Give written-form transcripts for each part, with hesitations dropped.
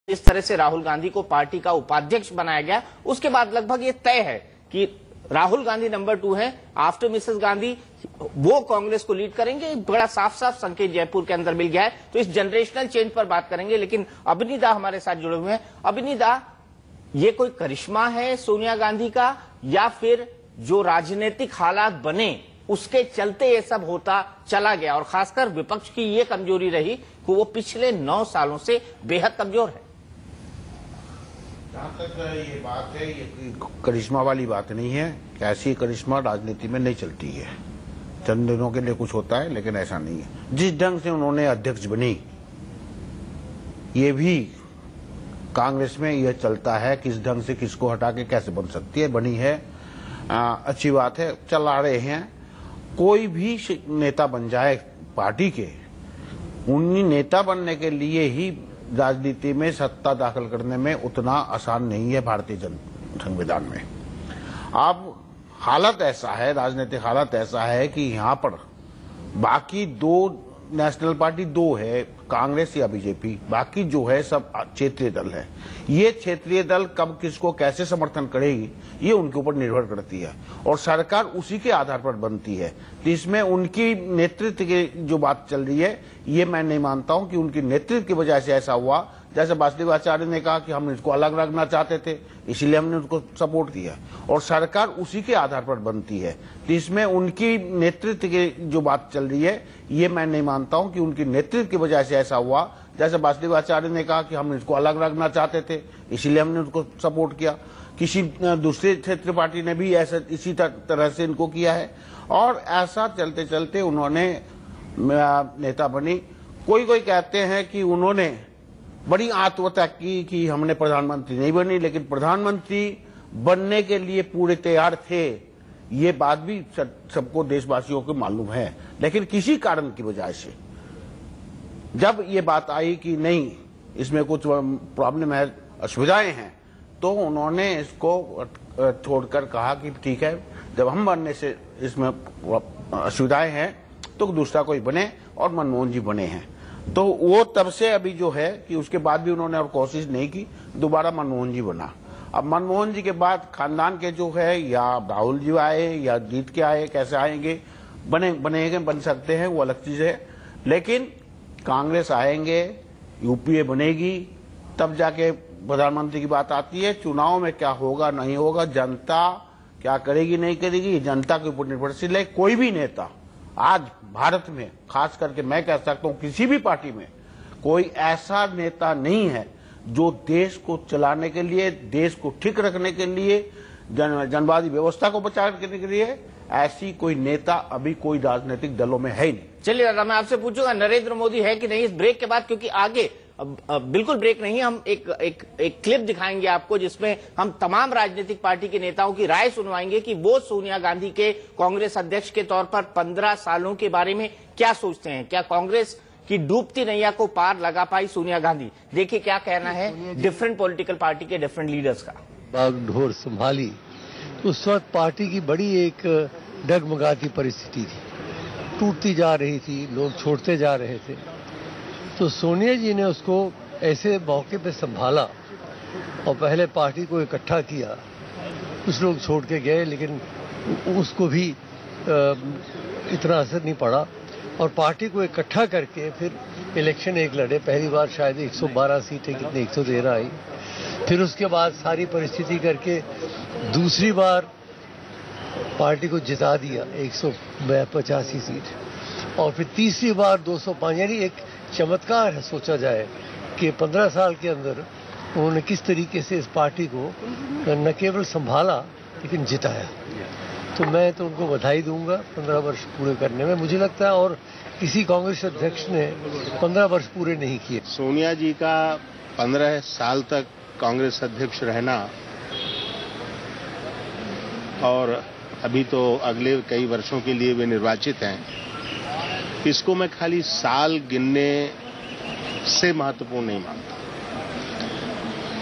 जिस तरह से राहुल गांधी को पार्टी का उपाध्यक्ष बनाया गया, उसके बाद लगभग ये तय है कि राहुल गांधी नंबर 2 है आफ्टर मिसेस गांधी, वो कांग्रेस को लीड करेंगे। एक बड़ा साफ साफ संकेत जयपुर के अंदर मिल गया है। तो इस जनरेशनल चेंज पर बात करेंगे, लेकिन अभिनीता हमारे साथ जुड़े हुए हैं। अभिनीता, ये कोई करिश्मा है सोनिया गांधी का, या फिर जो राजनीतिक हालात बने उसके चलते ये सब होता चला गया, और खासकर विपक्ष की ये कमजोरी रही कि वो पिछले 9 सालों से बेहद कमजोर है? जहाँ तक ये बात है, ये करिश्मा वाली बात नहीं है। ऐसी करिश्मा राजनीति में नहीं चलती है। चंद दिनों के लिए कुछ होता है, लेकिन ऐसा नहीं है। जिस ढंग से उन्होंने अध्यक्ष बनी, ये भी कांग्रेस में यह चलता है किस ढंग से किसको हटा के कैसे बन सकती है, बनी है। अच्छी बात है, चला रहे हैं। कोई भी नेता बन जाए पार्टी के, उन्हीं नेता बनने के लिए ही राजनीति में सत्ता दाखिल करने में उतना आसान नहीं है भारतीय संविधान में। अब हालत ऐसा है, राजनीतिक हालत ऐसा है कि यहाँ पर बाकी 2 नेशनल पार्टी 2 है, कांग्रेस या बीजेपी, बाकी जो है सब क्षेत्रीय दल है। ये क्षेत्रीय दल कब किसको कैसे समर्थन करेगी, ये उनके ऊपर निर्भर करती है, और सरकार उसी के आधार पर बनती है। तो इसमें उनकी नेतृत्व की जो बात चल रही है, ये मैं नहीं मानता हूं कि उनकी नेतृत्व की वजह से ऐसा हुआ। जैसे वासुदेव आचार्य ने कहा कि हम इसको अलग रखना चाहते थे, इसीलिए हमने उनको सपोर्ट किया, और सरकार उसी के आधार पर बनती है। तो इसमें उनकी नेतृत्व की जो बात चल रही है, ये मैं नहीं मानता हूं कि उनकी नेतृत्व की वजह से ऐसा हुआ। जैसे वासुदेव आचार्य ने कहा कि हम इसको अलग रखना चाहते थे, इसीलिए हमने उनको सपोर्ट किया। किसी दूसरे क्षेत्र पार्टी ने भी ऐसा इसी तरह से इनको किया है, और ऐसा चलते चलते उन्होंने नेता बनी। कोई कहते हैं कि उन्होंने बड़ी आत्महत्या की कि हमने प्रधानमंत्री नहीं बनी, लेकिन प्रधानमंत्री बनने के लिए पूरे तैयार थे। ये बात भी सबको, देशवासियों को मालूम है। लेकिन किसी कारण की वजह से जब ये बात आई कि नहीं, इसमें कुछ प्रॉब्लम है, असुविधाएं हैं, तो उन्होंने इसको छोड़कर कहा कि ठीक है, जब हम बनने से इसमें असुविधाएं हैं तो दूसरा कोई बने, और मनमोहन जी बने हैं। तो वो तब से अभी जो है कि उसके बाद भी उन्होंने और कोशिश नहीं की, दोबारा मनमोहन जी बना। अब मनमोहन जी के बाद खानदान के जो है, या राहुल जी आए या जीत के आए, कैसे आएंगे, बन सकते हैं, वो अलग चीज है। लेकिन कांग्रेस आएंगे, यूपीए बनेगी, तब जाके प्रधानमंत्री की बात आती है। चुनाव में क्या होगा नहीं होगा, जनता क्या करेगी नहीं करेगी, जनता के ऊपर निर्भरशील है। कोई भी नेता आज भारत में, खास करके मैं कह सकता हूं किसी भी पार्टी में, कोई ऐसा नेता नहीं है जो देश को चलाने के लिए, देश को ठीक रखने के लिए, जनवादी व्यवस्था को बचाव करने के लिए, ऐसी कोई नेता अभी कोई राजनीतिक दलों में है ही नहीं। चलिए दादा, मैं आपसे पूछूंगा नरेंद्र मोदी है कि नहीं इस ब्रेक के बाद, क्योंकि आगे बिल्कुल ब्रेक नहीं, हम एक क्लिप दिखाएंगे आपको जिसमें हम तमाम राजनीतिक पार्टी के नेताओं की राय सुनवाएंगे कि वो सोनिया गांधी के कांग्रेस अध्यक्ष के तौर पर 15 सालों के बारे में क्या सोचते हैं। क्या कांग्रेस की डूबती नैया को पार लगा पाई सोनिया गांधी? देखिए क्या कहना है डिफरेंट पॉलिटिकल पार्टी के डिफरेंट लीडर्स का। बागडोर संभाली तो उस वक्त पार्टी की बड़ी एक डगमगाती परिस्थिति थी, टूटती जा रही थी, लोग छोड़ते जा रहे थे। तो सोनिया जी ने उसको ऐसे मौके पे संभाला और पहले पार्टी को इकट्ठा किया। कुछ लोग छोड़ के गए, लेकिन उसको भी इतना असर नहीं पड़ा, और पार्टी को इकट्ठा करके फिर इलेक्शन एक लड़े। पहली बार शायद 112 सीटें कितनी 113 आई। फिर उसके बाद सारी परिस्थिति करके दूसरी बार पार्टी को जिता दिया 185 सीट, और फिर तीसरी बार 205। यानी एक चमत्कार है, सोचा जाए कि 15 साल के अंदर उन्होंने किस तरीके से इस पार्टी को न केवल संभाला लेकिन जिताया। तो मैं तो उनको बधाई दूंगा 15 वर्ष पूरे करने में। मुझे लगता है और किसी कांग्रेस अध्यक्ष ने 15 वर्ष पूरे नहीं किए। सोनिया जी का 15 साल तक कांग्रेस अध्यक्ष रहना, और अभी तो अगले कई वर्षों के लिए वे निर्वाचित हैं, इसको मैं खाली साल गिनने से महत्वपूर्ण नहीं मानता।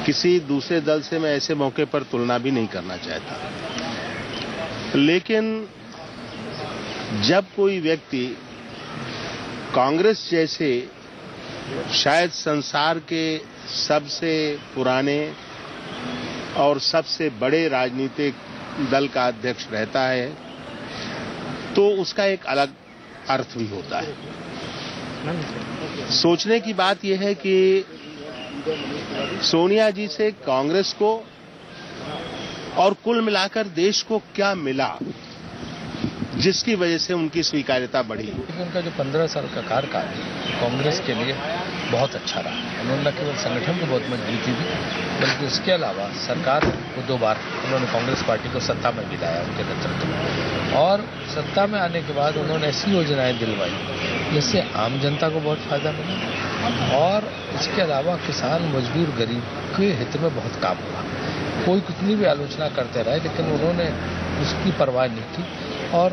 किसी दूसरे दल से मैं ऐसे मौके पर तुलना भी नहीं करना चाहता। लेकिन जब कोई व्यक्ति कांग्रेस जैसे शायद संसार के सबसे पुराने और सबसे बड़े राजनीतिक दल का अध्यक्ष रहता है तो उसका एक अलग अर्थ भी होता है। सोचने की बात यह है कि सोनिया जी से कांग्रेस को और कुल मिलाकर देश को क्या मिला जिसकी वजह से उनकी स्वीकार्यता बढ़ी। उनका जो 15 साल का कार्यकाल कांग्रेस के लिए बहुत अच्छा रहा। उन्होंने न केवल संगठन को बहुत मजबूती दी बल्कि उसके अलावा सरकार को 2 बार उन्होंने कांग्रेस पार्टी को सत्ता में भी लाया उनके नेतृत्व में, और सत्ता में आने के बाद उन्होंने ऐसी योजनाएं दिलवाई जिससे आम जनता को बहुत फायदा मिला, और इसके अलावा किसान मजदूर गरीब के हित में बहुत काम हुआ। कोई कितनी भी आलोचना करते रहे लेकिन उन्होंने उसकी परवाह नहीं की, और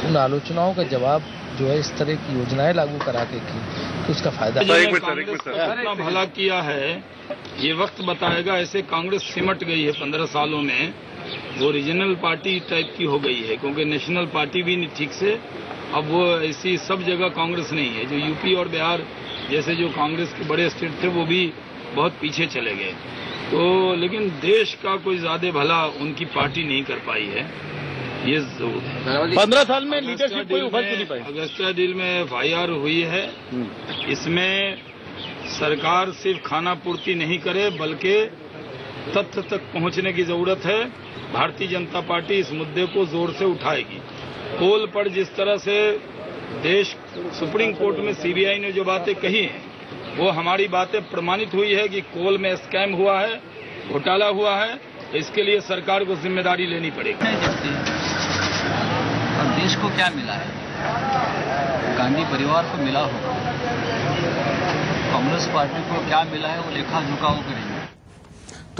उन आलोचनाओं का जवाब जो है इस तरह की योजनाएं लागू करा के की तो उसका फायदा। कितना भला किया है ये वक्त बताएगा। ऐसे कांग्रेस सिमट गई है 15 सालों में, वो रीजनल पार्टी टाइप की हो गई है, क्योंकि नेशनल पार्टी भी नहीं ठीक से, अब वो ऐसी सब जगह कांग्रेस नहीं है। जो यूपी और बिहार जैसे जो कांग्रेस के बड़े स्टेट थे वो भी बहुत पीछे चले गए। तो लेकिन देश का कोई ज्यादा भला उनकी पार्टी नहीं कर पाई है। ये 15 साल में लीडरशिप कोई उभर नहीं पाई। अगस्ता डील में FIR हुई है, इसमें सरकार सिर्फ खाना पूर्ति नहीं करे बल्कि तथ्य तक पहुंचने की जरूरत है। भारतीय जनता पार्टी इस मुद्दे को जोर से उठाएगी। कोल पर जिस तरह से देश सुप्रीम कोर्ट में CBI ने जो बातें कही हैं वो हमारी बातें प्रमाणित हुई है कि कोल में स्कैम हुआ है, घोटाला हुआ है, इसके लिए सरकार को जिम्मेदारी लेनी पड़ेगी। और देश को क्या मिला है? गांधी परिवार को मिला होगा, कांग्रेस पार्टी को क्या मिला है वो लेखा जोखा वो करेंगे।